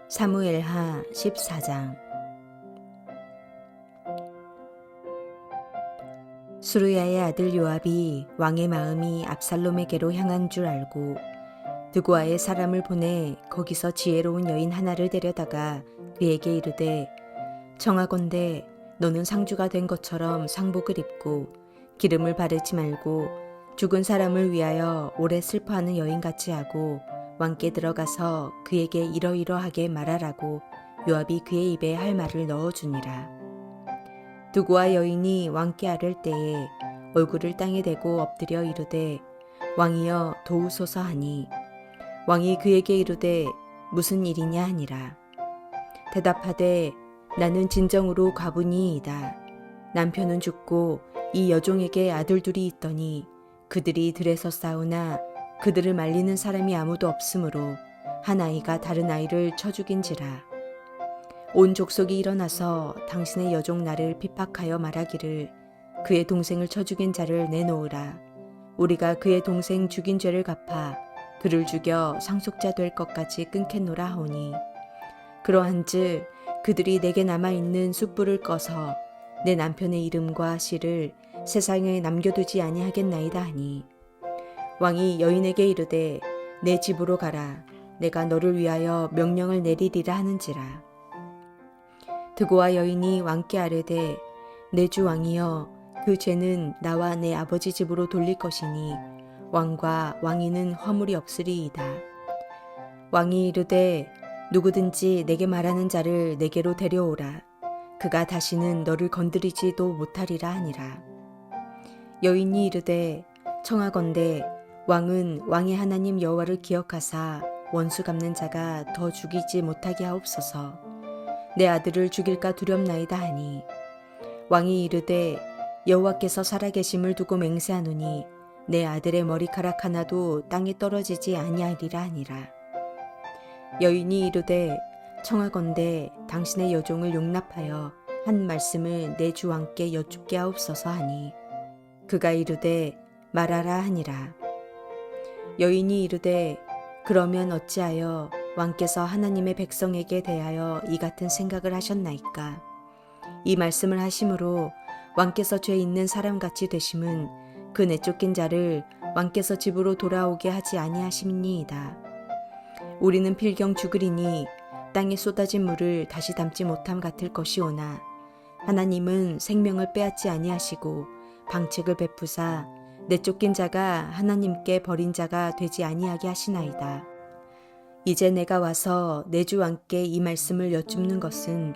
사무엘하 14장. 수르야의 아들 요압이 왕의 마음이 압살롬에게로 향한 줄 알고 드고아의 사람을 보내 거기서 지혜로운 여인 하나를 데려다가 그에게 이르되, 청하건대 너는 상주가 된 것처럼 상복을 입고 기름을 바르지 말고 죽은 사람을 위하여 오래 슬퍼하는 여인같이 하고 왕께 들어가서 그에게 이러이러하게 말하라고 요압이 그의 입에 할 말을 넣어주니라. 드고아 여인이 왕께 아를 때에 얼굴을 땅에 대고 엎드려 이르되, 왕이여 도우소서 하니, 왕이 그에게 이르되 무슨 일이냐 하니라. 대답하되, 나는 진정으로 과부니이다. 남편은 죽고 이 여종에게 아들 둘이 있더니 그들이 들에서 싸우나 그들을 말리는 사람이 아무도 없으므로 한 아이가 다른 아이를 쳐 죽인지라. 온 족속이 일어나서 당신의 여종 나를 핍박하여 말하기를, 그의 동생을 쳐 죽인 자를 내놓으라. 우리가 그의 동생 죽인 죄를 갚아 그를 죽여 상속자 될 것까지 끊겠노라 하오니, 그러한즉 그들이 내게 남아있는 숯불을 꺼서 내 남편의 이름과 씨를 세상에 남겨두지 아니하겠나이다 하니, 왕이 여인에게 이르되 내 집으로 가라. 내가 너를 위하여 명령을 내리리라 하는지라. 드고아 여인이 왕께 아뢰되, 내 주 왕이여, 그 죄는 나와 내 아버지 집으로 돌릴 것이니 왕과 왕위는 허물이 없으리이다. 왕이 이르되, 누구든지 내게 말하는 자를 내게로 데려오라. 그가 다시는 너를 건드리지도 못하리라 하니라. 여인이 이르되, 청하건대 왕은 왕의 하나님 여호와를 기억하사 원수 갚는 자가 더 죽이지 못하게 하옵소서. 내 아들을 죽일까 두렵나이다 하니, 왕이 이르되, 여호와께서 살아계심을 두고 맹세하노니 내 아들의 머리카락 하나도 땅에 떨어지지 아니하리라 하니라. 여인이 이르되, 청하건대 당신의 여종을 용납하여 한 말씀을 내 주 왕께 여쭙게 하옵소서 하니, 그가 이르되 말하라 하니라. 여인이 이르되, 그러면 어찌하여 왕께서 하나님의 백성에게 대하여 이 같은 생각을 하셨나이까? 이 말씀을 하심으로 왕께서 죄 있는 사람같이 되심은 그 내쫓긴 자를 왕께서 집으로 돌아오게 하지 아니하심이니이다. 우리는 필경 죽으리니 땅에 쏟아진 물을 다시 담지 못함 같을 것이오나, 하나님은 생명을 빼앗지 아니하시고 방책을 베푸사 내쫓긴 자가 하나님께 버린 자가 되지 아니하게 하시나이다. 이제 내가 와서 내 주 왕께 이 말씀을 여쭙는 것은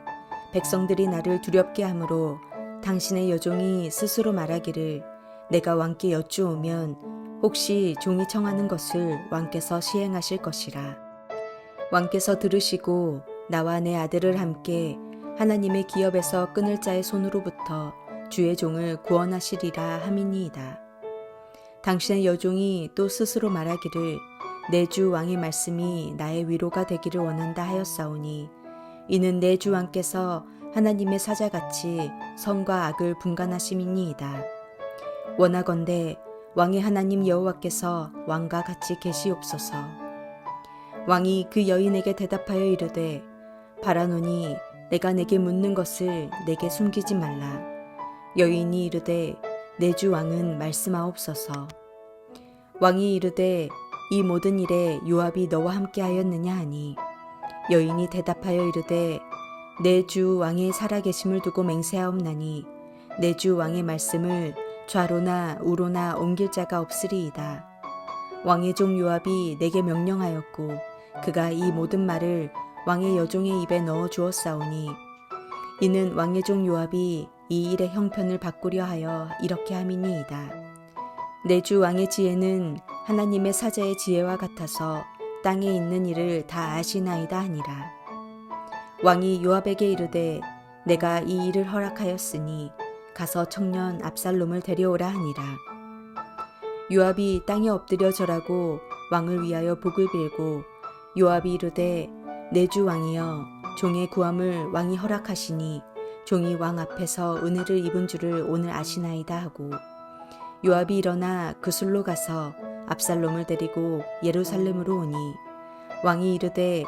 백성들이 나를 두렵게 하므로 당신의 여종이 스스로 말하기를, 내가 왕께 여쭈오면 혹시 종이 청하는 것을 왕께서 시행하실 것이라. 왕께서 들으시고 나와 내 아들을 함께 하나님의 기업에서 끊을 자의 손으로부터 주의 종을 구원하시리라 함이니이다. 당신의 여종이 또 스스로 말하기를, 내 주 왕의 말씀이 나의 위로가 되기를 원한다 하였사오니, 이는 내 주 왕께서 하나님의 사자같이 선과 악을 분간하심이니이다. 원하건대 왕의 하나님 여호와께서 왕과 같이 계시옵소서. 왕이 그 여인에게 대답하여 이르되, 바라노니 내가 내게 묻는 것을 내게 숨기지 말라. 여인이 이르되, 내 주 왕은 말씀하옵소서. 왕이 이르되, 이 모든 일에 요압이 너와 함께 하였느냐 하니, 여인이 대답하여 이르되, 내 주 왕의 살아계심을 두고 맹세하옵나니 내 주 왕의 말씀을 좌로나 우로나 옮길 자가 없으리이다. 왕의 종 요압이 내게 명령하였고 그가 이 모든 말을 왕의 여종의 입에 넣어 주었사오니, 이는 왕의 종 요압이 이 일의 형편을 바꾸려 하여 이렇게 함이니이다. 내 주 왕의 지혜는 하나님의 사자의 지혜와 같아서 땅에 있는 일을 다 아시나이다 하니라. 왕이 요압에게 이르되, 내가 이 일을 허락하였으니 가서 청년 압살롬을 데려오라 하니라. 요압이 땅에 엎드려 절하고 왕을 위하여 복을 빌고, 요압이 이르되, 내 주 왕이여, 종의 구함을 왕이 허락하시니 종이 왕 앞에서 은혜를 입은 줄을 오늘 아시나이다 하고, 요압이 일어나 그술로 가서 압살롬을 데리고 예루살렘으로 오니, 왕이 이르되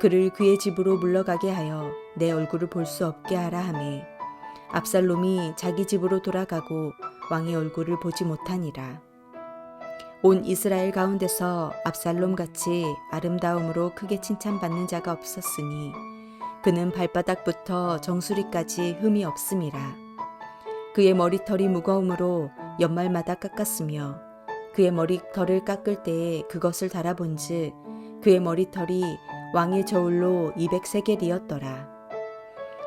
그를 그의 집으로 물러가게 하여 내 얼굴을 볼 수 없게 하라 하매 압살롬이 자기 집으로 돌아가고 왕의 얼굴을 보지 못하니라. 온 이스라엘 가운데서 압살롬 같이 아름다움으로 크게 칭찬받는 자가 없었으니 그는 발바닥부터 정수리까지 흠이 없음이라. 그의 머리털이 무거움으로 연말마다 깎았으며 그의 머리털을 깎을 때에 그것을 달아본즉 그의 머리털이 왕의 저울로 200세겔이었더라.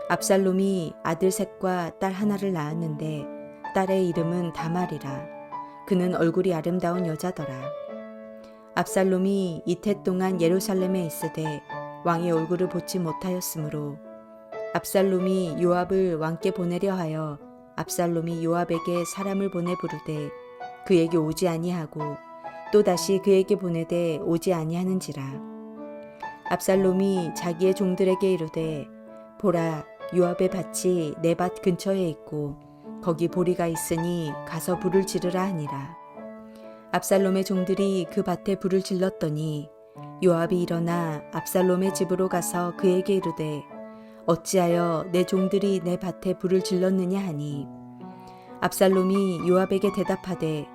압살롬이 아들 셋과 딸 하나를 낳았는데 딸의 이름은 다말이라. 그는 얼굴이 아름다운 여자더라. 압살롬이 이태 동안 예루살렘에 있으되 왕의 얼굴을 보지 못하였으므로 압살롬이 요압을 왕께 보내려 하여 압살롬이 요압에게 사람을 보내 부르되 그에게 오지 아니하고 또다시 그에게 보내되 오지 아니하는지라. 압살롬이 자기의 종들에게 이르되 보라, 요압의 밭이 내 밭 근처에 있고 거기 보리가 있으니 가서 불을 지르라 하니라. 압살롬의 종들이 그 밭에 불을 질렀더니 요압이 일어나 압살롬의 집으로 가서 그에게 이르되 어찌하여 내 종들이 내 밭에 불을 질렀느냐 하니 압살롬이 요압에게 대답하되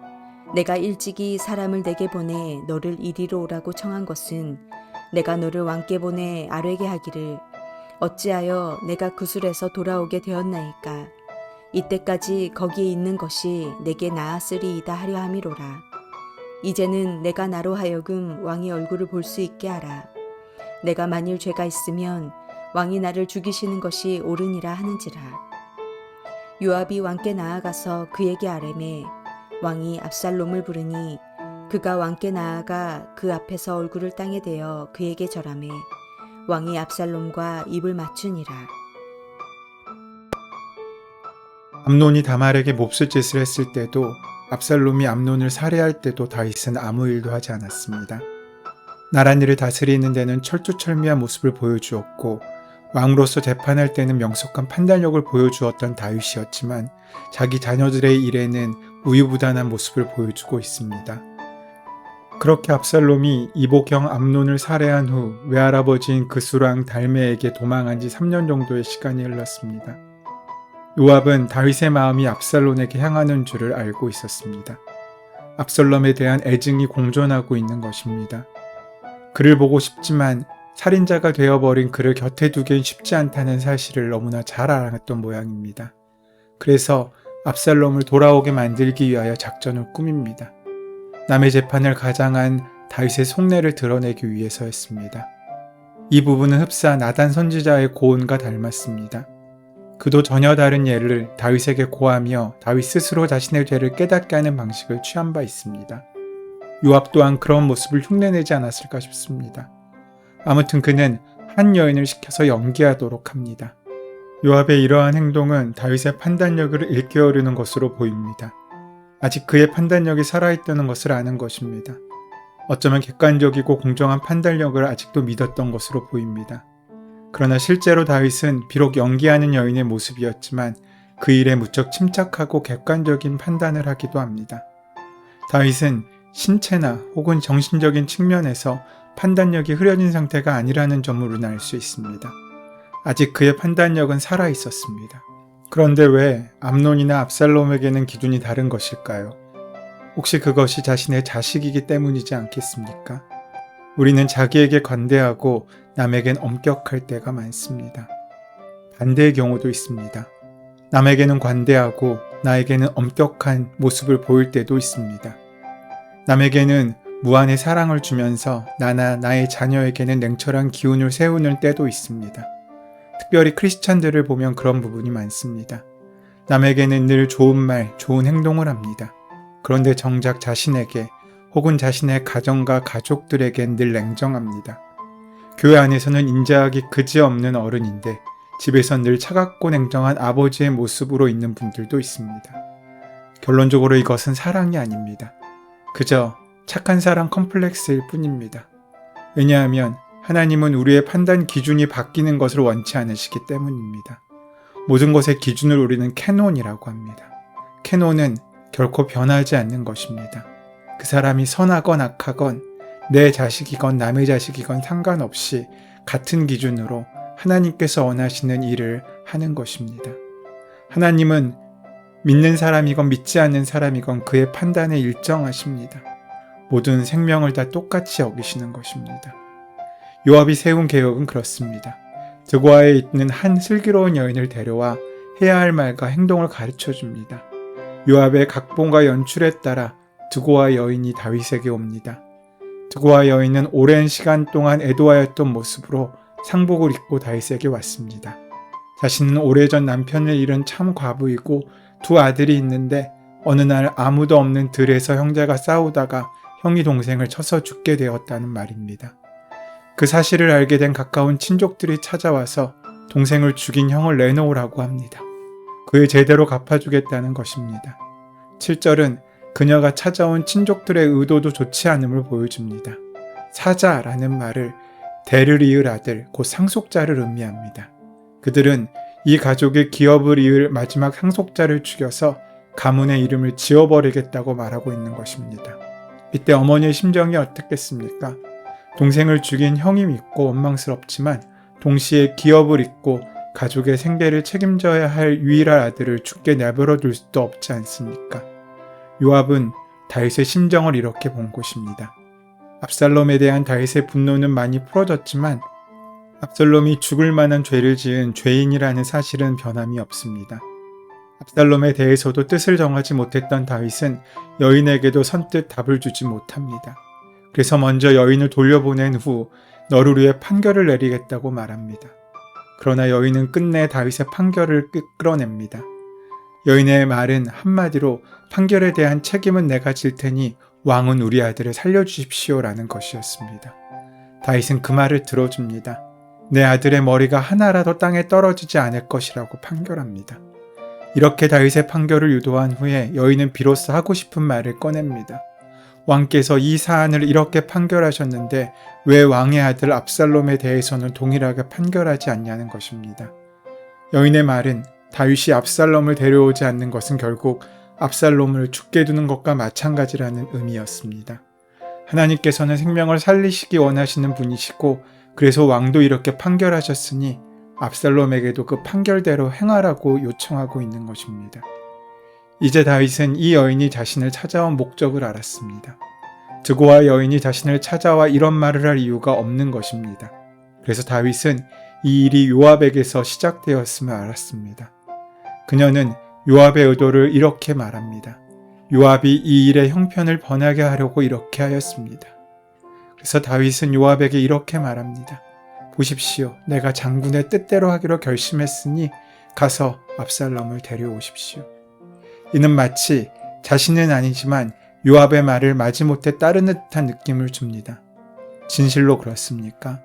내가 일찍이 사람을 내게 보내 너를 이리로 오라고 청한 것은 내가 너를 왕께 보내 아뢰게 하기를 어찌하여 내가 구술에서 돌아오게 되었나이까. 이때까지 거기에 있는 것이 내게 나았으리이다 하려 함이로라. 이제는 내가 나로 하여금 왕의 얼굴을 볼 수 있게 하라. 내가 만일 죄가 있으면 왕이 나를 죽이시는 것이 옳으니라 하는지라. 요압이 왕께 나아가서 그에게 아뢰매 왕이 압살롬을 부르니 그가 왕께 나아가 그 앞에서 얼굴을 땅에 대어 그에게 절하매 왕이 압살롬과 입을 맞추니라. 암논이 다말에게 몹쓸 짓을 했을 때도 압살롬이 암논을 살해할 때도 다윗은 아무 일도 하지 않았습니다. 나란히를 다스리는 데는 철두철미한 모습을 보여주었고 왕으로서 재판할 때는 명석한 판단력을 보여주었던 다윗이었지만 자기 자녀들의 일에는 우유부단한 모습을 보여주고 있습니다. 그렇게 압살롬이 이복형 암논을 살해한 후 외할아버지인 그수랑 달메에게 도망한 지 3년 정도의 시간이 흘렀습니다. 요압은 다윗의 마음이 압살롬에게 향하는 줄을 알고 있었습니다. 압살롬에 대한 애증이 공존하고 있는 것입니다. 그를 보고 싶지만 살인자가 되어버린 그를 곁에 두기엔 쉽지 않다는 사실을 너무나 잘 알았던 모양입니다. 그래서 압살롬을 돌아오게 만들기 위하여 작전을 꾸밉니다. 남의 재판을 가장한 다윗의 속내를 드러내기 위해서였습니다. 이 부분은 흡사 나단 선지자의 고언과 닮았습니다. 그도 전혀 다른 예를 다윗에게 고하며 다윗 스스로 자신의 죄를 깨닫게 하는 방식을 취한 바 있습니다. 요압 또한 그런 모습을 흉내내지 않았을까 싶습니다. 아무튼 그는 한 여인을 시켜서 연기하도록 합니다. 요압의 이러한 행동은 다윗의 판단력을 일깨우려는 것으로 보입니다. 아직 그의 판단력이 살아있다는 것을 아는 것입니다. 어쩌면 객관적이고 공정한 판단력을 아직도 믿었던 것으로 보입니다. 그러나 실제로 다윗은 비록 연기하는 여인의 모습이었지만 그 일에 무척 침착하고 객관적인 판단을 하기도 합니다. 다윗은 신체나 혹은 정신적인 측면에서 판단력이 흐려진 상태가 아니라는 점으로는 알 수 있습니다. 아직 그의 판단력은 살아있었습니다. 그런데 왜 암논이나 압살롬에게는 기준이 다른 것일까요? 혹시 그것이 자신의 자식이기 때문이지 않겠습니까? 우리는 자기에게 관대하고 남에겐 엄격할 때가 많습니다. 반대의 경우도 있습니다. 남에게는 관대하고 나에게는 엄격한 모습을 보일 때도 있습니다. 남에게는 무한의 사랑을 주면서 나나 나의 자녀에게는 냉철한 기운을 세우는 때도 있습니다. 특별히 크리스찬들을 보면 그런 부분이 많습니다. 남에게는 늘 좋은 말, 좋은 행동을 합니다. 그런데 정작 자신에게 혹은 자신의 가정과 가족들에겐 늘 냉정합니다. 교회 안에서는 인자하기 그지없는 어른인데 집에선 늘 차갑고 냉정한 아버지의 모습으로 있는 분들도 있습니다. 결론적으로 이것은 사랑이 아닙니다. 그저 착한 사랑 컴플렉스일 뿐입니다. 왜냐하면 하나님은 우리의 판단 기준이 바뀌는 것을 원치 않으시기 때문입니다. 모든 것의 기준을 우리는 캐논이라고 합니다. 캐논은 결코 변하지 않는 것입니다. 그 사람이 선하건 악하건 내 자식이건 남의 자식이건 상관없이 같은 기준으로 하나님께서 원하시는 일을 하는 것입니다. 하나님은 믿는 사람이건 믿지 않는 사람이건 그의 판단에 일정하십니다. 모든 생명을 다 똑같이 여기시는 것입니다. 요압이 세운 계획은 그렇습니다. 드고아에 있는 한 슬기로운 여인을 데려와 해야 할 말과 행동을 가르쳐 줍니다. 요압의 각본과 연출에 따라 드고아 여인이 다윗에게 옵니다. 드고아 여인은 오랜 시간 동안 애도하였던 모습으로 상복을 입고 다윗에게 왔습니다. 자신은 오래전 남편을 잃은 참 과부이고 두 아들이 있는데 어느 날 아무도 없는 들에서 형제가 싸우다가 형이 동생을 쳐서 죽게 되었다는 말입니다. 그 사실을 알게 된 가까운 친족들이 찾아와서 동생을 죽인 형을 내놓으라고 합니다. 그에 제대로 갚아주겠다는 것입니다. 7절은 그녀가 찾아온 친족들의 의도도 좋지 않음을 보여줍니다. 사자라는 말을 대를 이을 아들, 곧 상속자를 의미합니다. 그들은 이 가족의 기업을 이을 마지막 상속자를 죽여서 가문의 이름을 지워버리겠다고 말하고 있는 것입니다. 이때 어머니의 심정이 어떻겠습니까? 동생을 죽인 형이 믿고 원망스럽지만 동시에 기업을 잇고 가족의 생계를 책임져야 할 유일한 아들을 죽게 내버려 둘 수도 없지 않습니까? 요압은 다윗의 심정을 이렇게 본 것입니다. 압살롬에 대한 다윗의 분노는 많이 풀어졌지만 압살롬이 죽을 만한 죄를 지은 죄인이라는 사실은 변함이 없습니다. 압살롬에 대해서도 뜻을 정하지 못했던 다윗은 여인에게도 선뜻 답을 주지 못합니다. 그래서 먼저 여인을 돌려보낸 후 너를 위해 판결을 내리겠다고 말합니다. 그러나 여인은 끝내 다윗의 판결을 끌어냅니다. 여인의 말은 한마디로 판결에 대한 책임은 내가 질 테니 왕은 우리 아들을 살려주십시오라는 것이었습니다. 다윗은 그 말을 들어줍니다. 내 아들의 머리가 하나라도 땅에 떨어지지 않을 것이라고 판결합니다. 이렇게 다윗의 판결을 유도한 후에 여인은 비로소 하고 싶은 말을 꺼냅니다. 왕께서 이 사안을 이렇게 판결하셨는데 왜 왕의 아들 압살롬에 대해서는 동일하게 판결하지 않냐는 것입니다. 여인의 말은 다윗이 압살롬을 데려오지 않는 것은 결국 압살롬을 죽게 두는 것과 마찬가지라는 의미였습니다. 하나님께서는 생명을 살리시기 원하시는 분이시고 그래서 왕도 이렇게 판결하셨으니 압살롬에게도 그 판결대로 행하라고 요청하고 있는 것입니다. 이제 다윗은 이 여인이 자신을 찾아온 목적을 알았습니다. 드고아 여인이 자신을 찾아와 이런 말을 할 이유가 없는 것입니다. 그래서 다윗은 이 일이 요압에게서 시작되었음을 알았습니다. 그녀는 요압의 의도를 이렇게 말합니다. 요압이 이 일의 형편을 번하게 하려고 이렇게 하였습니다. 그래서 다윗은 요압에게 이렇게 말합니다. 보십시오. 내가 장군의 뜻대로 하기로 결심했으니 가서 압살롬을 데려오십시오. 이는 마치 자신은 아니지만 요압의 말을 마지못해 따르는 듯한 느낌을 줍니다. 진실로 그렇습니까?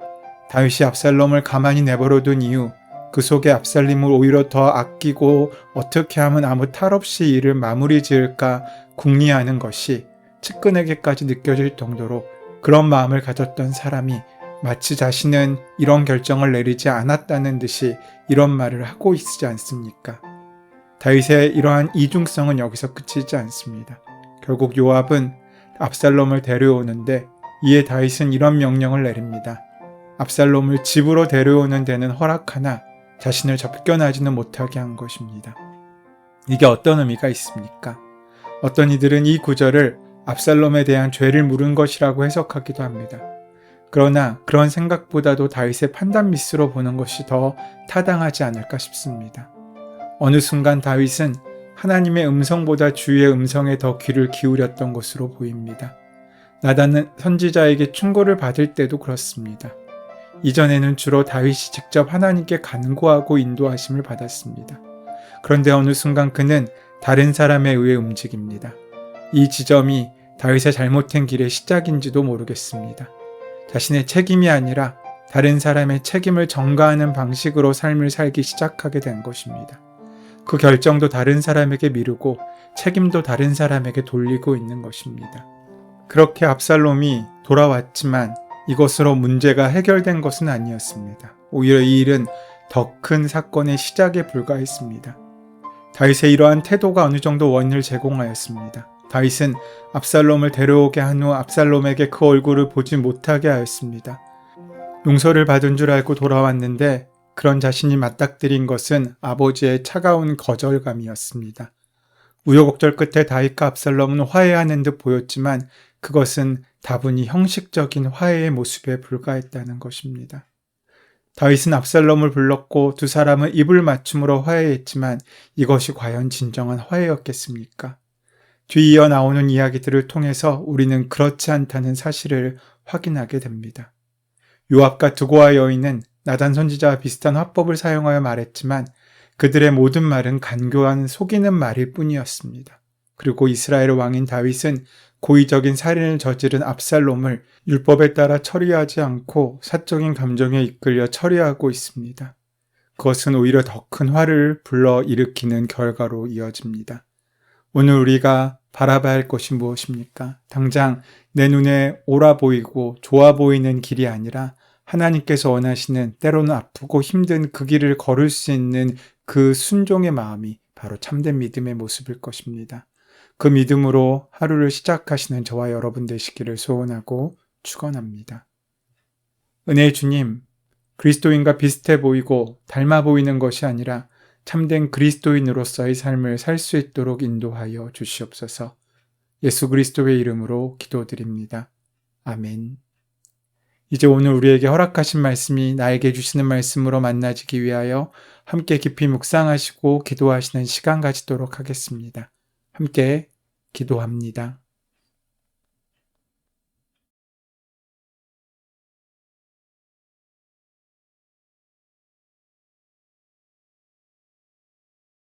다윗이 압살롬을 가만히 내버려둔 이유, 그 속에 압살롬을 오히려 더 아끼고 어떻게 하면 아무 탈 없이 일을 마무리 지을까 궁리하는 것이 측근에게까지 느껴질 정도로 그런 마음을 가졌던 사람이 마치 자신은 이런 결정을 내리지 않았다는 듯이 이런 말을 하고 있지 않습니까? 다윗의 이러한 이중성은 여기서 그치지 않습니다. 결국 요압은 압살롬을 데려오는데 이에 다윗은 이런 명령을 내립니다. 압살롬을 집으로 데려오는 데는 허락하나 자신을 접견하지는 못하게 한 것입니다. 이게 어떤 의미가 있습니까? 어떤 이들은 이 구절을 압살롬에 대한 죄를 물은 것이라고 해석하기도 합니다. 그러나 그런 생각보다도 다윗의 판단 미스로 보는 것이 더 타당하지 않을까 싶습니다. 어느 순간 다윗은 하나님의 음성보다 주위의 음성에 더 귀를 기울였던 것으로 보입니다. 나단은 선지자에게 충고를 받을 때도 그렇습니다. 이전에는 주로 다윗이 직접 하나님께 간구하고 인도하심을 받았습니다. 그런데 어느 순간 그는 다른 사람에 의해 움직입니다. 이 지점이 다윗의 잘못된 길의 시작인지도 모르겠습니다. 자신의 책임이 아니라 다른 사람의 책임을 전가하는 방식으로 삶을 살기 시작하게 된 것입니다. 그 결정도 다른 사람에게 미루고 책임도 다른 사람에게 돌리고 있는 것입니다. 그렇게 압살롬이 돌아왔지만 이것으로 문제가 해결된 것은 아니었습니다. 오히려 이 일은 더 큰 사건의 시작에 불과했습니다. 다윗의 이러한 태도가 어느 정도 원인을 제공하였습니다. 다윗은 압살롬을 데려오게 한 후 압살롬에게 그 얼굴을 보지 못하게 하였습니다. 용서를 받은 줄 알고 돌아왔는데 그런 자신이 맞닥뜨린 것은 아버지의 차가운 거절감이었습니다. 우여곡절 끝에 다윗과 압살롬은 화해하는 듯 보였지만 그것은 다분히 형식적인 화해의 모습에 불과했다는 것입니다. 다윗은 압살롬을 불렀고 두 사람은 입을 맞춤으로 화해했지만 이것이 과연 진정한 화해였겠습니까? 뒤이어 나오는 이야기들을 통해서 우리는 그렇지 않다는 사실을 확인하게 됩니다. 요압과 두고와 여인은 나단 선지자와 비슷한 화법을 사용하여 말했지만 그들의 모든 말은 간교한 속이는 말일 뿐이었습니다. 그리고 이스라엘 왕인 다윗은 고의적인 살인을 저지른 압살롬을 율법에 따라 처리하지 않고 사적인 감정에 이끌려 처리하고 있습니다. 그것은 오히려 더 큰 화를 불러일으키는 결과로 이어집니다. 오늘 우리가 바라봐야 할 것이 무엇입니까? 당장 내 눈에 옳아 보이고 좋아 보이는 길이 아니라 하나님께서 원하시는 때로는 아프고 힘든 그 길을 걸을 수 있는 그 순종의 마음이 바로 참된 믿음의 모습일 것입니다. 그 믿음으로 하루를 시작하시는 저와 여러분 되시기를 소원하고 축원합니다. 은혜의 주님, 그리스도인과 비슷해 보이고 닮아 보이는 것이 아니라 참된 그리스도인으로서의 삶을 살 수 있도록 인도하여 주시옵소서. 예수 그리스도의 이름으로 기도드립니다. 아멘. 이제 오늘 우리에게 허락하신 말씀이 나에게 주시는 말씀으로 만나지기 위하여 함께 깊이 묵상하시고 기도하시는 시간 가지도록 하겠습니다. 함께 기도합니다.